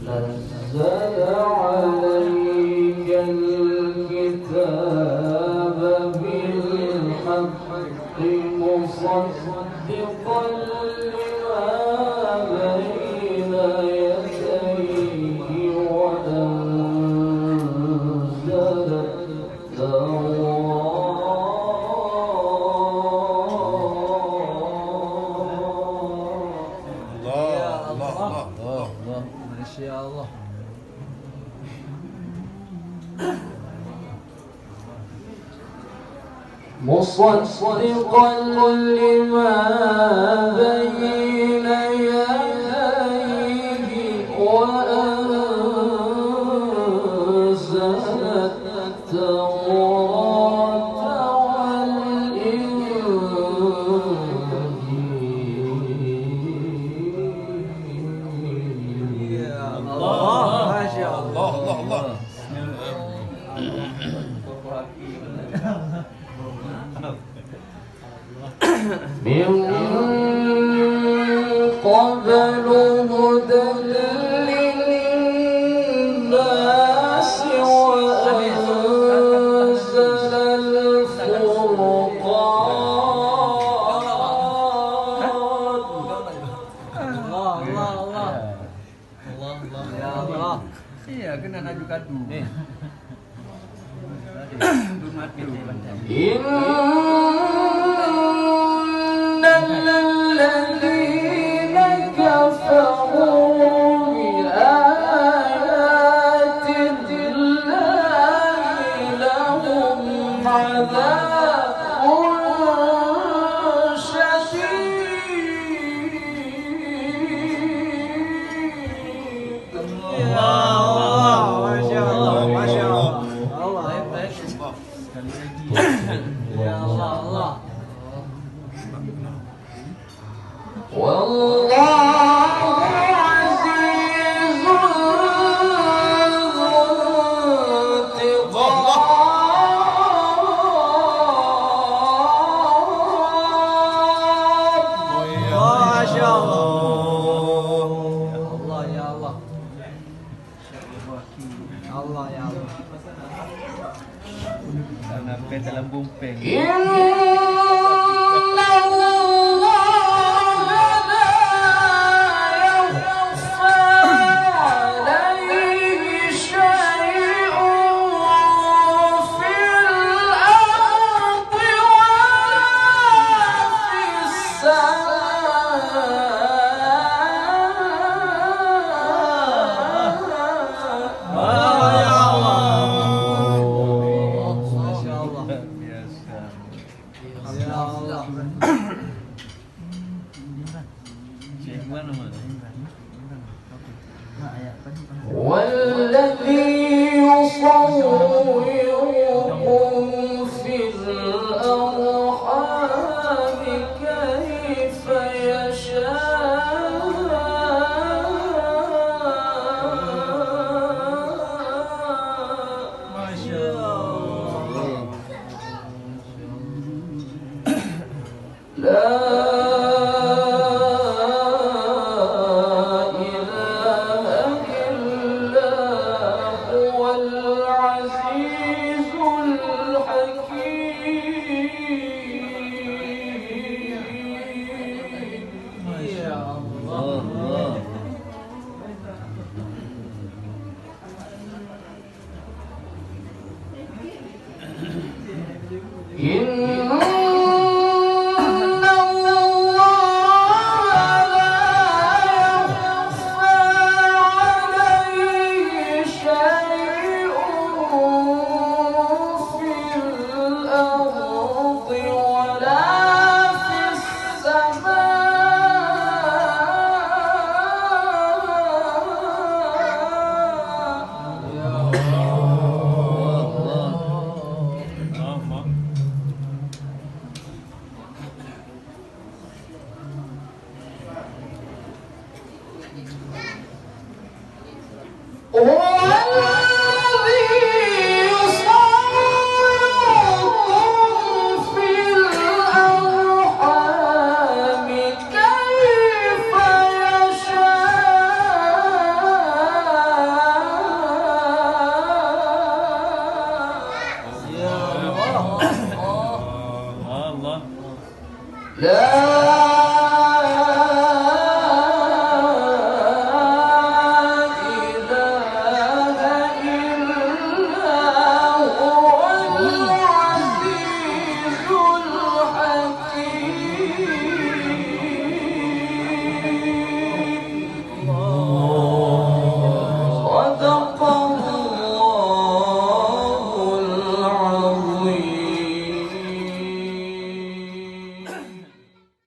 نزل عليك الكتاب بالحق مصدقا لما بين يديه وأنزل Masya Allah. مصدقا لما بين يديه وأنزل التوراة والإنجيل Allah, Masya Allah. Allah. من قبل هدى للناس وأنزل الفرقان Allah. Ya Allah. Iya, kena naju kadu. إن الذين كفروا بآيات الله لهم عذاب شديد Masya Allah. Masya Allah. Allah. Ya Allah, Allah. والله عزيز ذو انتقام Masya Allah. Allah, ya Allah. Allah, ya Allah. Karena dalam bumpeng. إن الله لا يخفى عليه شيء في الأرض ولا في السماء Ya Allah. Masya Allah. Ya Allah. والذي يصوركم في الأرحام كيف يشاء Masya Allah. لا إله إلا هو العزيز الحكيم Ya Allah. إن